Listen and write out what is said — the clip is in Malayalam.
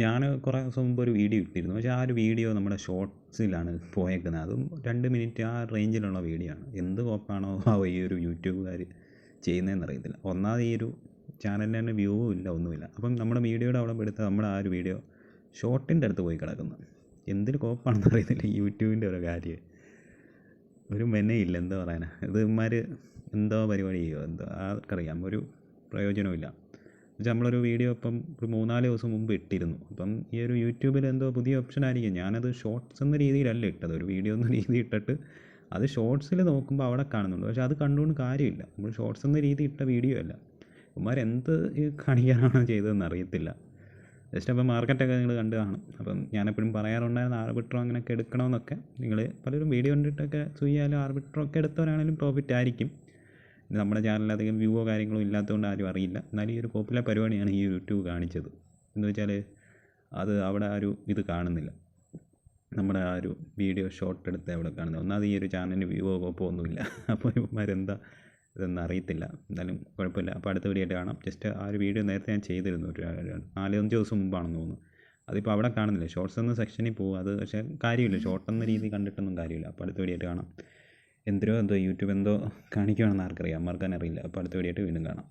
ഞാൻ കുറേ ദിവസം മുമ്പ് ഒരു വീഡിയോ ഇട്ടിരുന്നു. പക്ഷേ ആ ഒരു വീഡിയോ നമ്മുടെ ഷോർട്സിലാണ് പോയേക്കുന്നത്. അതും 2 മിനിറ്റ് ആ റേഞ്ചിലുള്ള വീഡിയോ ആണ്. എന്ത് കോപ്പാണോ ഈ ഒരു യൂട്യൂബുകാർ ചെയ്യുന്നതെന്ന് അറിയത്തില്ല. ഒന്നാമത് ഈ ഒരു ചാനലിന് തന്നെ വ്യൂവും ഇല്ല, ഒന്നുമില്ല. അപ്പം നമ്മുടെ വീഡിയോയുടെ അവിടെ എടുത്ത് നമ്മുടെ ആ ഒരു വീഡിയോ ഷോർട്ടിൻ്റെ അടുത്ത് പോയി കിടക്കുന്നു. എന്തൊരു കോപ്പാണെന്ന് അറിയത്തില്ല ഈ യൂട്യൂബിൻ്റെ ഒരു കാര്യം. ഒരു മെനയില്ല, എന്താ പറയാനാ. ഇത് ഇവന്മാർ എന്തോ പരിപാടി ചെയ്യുമോ എന്തോ ആർക്കറിയാം. ഒരു പ്രയോജനമില്ല. എന്നുവെച്ചാൽ നമ്മളൊരു വീഡിയോ ഇപ്പം ഒരു 3-4 ദിവസം മുമ്പ് ഇട്ടിരുന്നു. അപ്പം ഈ ഒരു യൂട്യൂബിൽ എന്തോ പുതിയ ഓപ്ഷൻ ആയിരിക്കും. ഞാനത് ഷോർട്സ് എന്ന രീതിയിലല്ല ഇട്ടത്, ഒരു വീഡിയോ എന്ന രീതി ഇട്ടിട്ട് അത് ഷോർട്സിൽ നോക്കുമ്പോൾ അവിടെ കാണുന്നുണ്ട്. പക്ഷേ അത് കണ്ടുകൊണ്ട് കാര്യമില്ല. നമ്മൾ ഷോർട്സ് എന്ന രീതി ഇട്ട വീഡിയോ അല്ല. ഇവന്മാരെന്ത് കാണിക്കാനാണോ ചെയ്തതെന്ന് അറിയത്തില്ല. ജസ്റ്റ് അപ്പം മാർക്കറ്റൊക്കെ നിങ്ങൾ കണ്ട് കാണും. അപ്പം ഞാനെപ്പോഴും പറയാറുണ്ടായിരുന്ന ആർബിട്രോ അങ്ങനെയൊക്കെ എടുക്കണമെന്നൊക്കെ. നിങ്ങൾ പലരും വീഡിയോ കണ്ടിട്ടൊക്കെ ചെയ്യാനും ആർബിട്രോ ഒക്കെ എടുത്തവരാണെങ്കിലും പ്രോഫിറ്റ് ആയിരിക്കും. നമ്മുടെ ചാനലിൽ അധികം വ്യൂവോ കാര്യങ്ങളോ ഇല്ലാത്തതുകൊണ്ട് ആരും അറിയില്ല. എന്നാലും ഈ ഒരു പോപ്പുലർ പരിപാടിയാണ് ഈ യൂട്യൂബ് കാണിച്ചത്. എന്ന് വെച്ചാൽ അത് അവിടെ ആ ഒരു ഇത് കാണുന്നില്ല. നമ്മുടെ ആ ഒരു വീഡിയോ ഷോർട്ട് എടുത്ത് അവിടെ കാണുന്നത്. ഒന്നാമത് ഈ ഒരു ചാനലിന് വ്യൂവോ കോപ്പോ ഒന്നുമില്ല. അപ്പോൾ ഇവന്മാരെന്താ ഇതൊന്നും അറിയത്തില്ല. എന്തായാലും കുഴപ്പമില്ല. അപ്പോൾ അടുത്ത വീഡിയോ ആയിട്ട് കാണാം. ജസ്റ്റ് ആ ഒരു വീഡിയോ നേരത്തെ ഞാൻ ചെയ്തിരുന്നു, ഒരു 4-5 ദിവസം മുമ്പാണെന്ന് തോന്നുന്നു. അതിപ്പോൾ അവിടെ കാണുന്നില്ല. ഷോർട്സ് എന്ന സെക്ഷനിൽ പോകും. അത് പക്ഷേ കാര്യമില്ല, ഷോർട്ട് എന്ന രീതി കണ്ടിട്ടൊന്നും കാര്യമില്ല. അപ്പോൾ അടുത്ത വീഡിയോ ആയിട്ട് കാണാം. എന്തോ യൂട്യൂബ് എന്തോ കാണിക്കുകയാണെന്ന് ആർക്കറിയാം, അറിയില്ല. അപ്പോൾ അടുത്ത വീഡിയോ ആയിട്ട് വീണ്ടും കാണാം.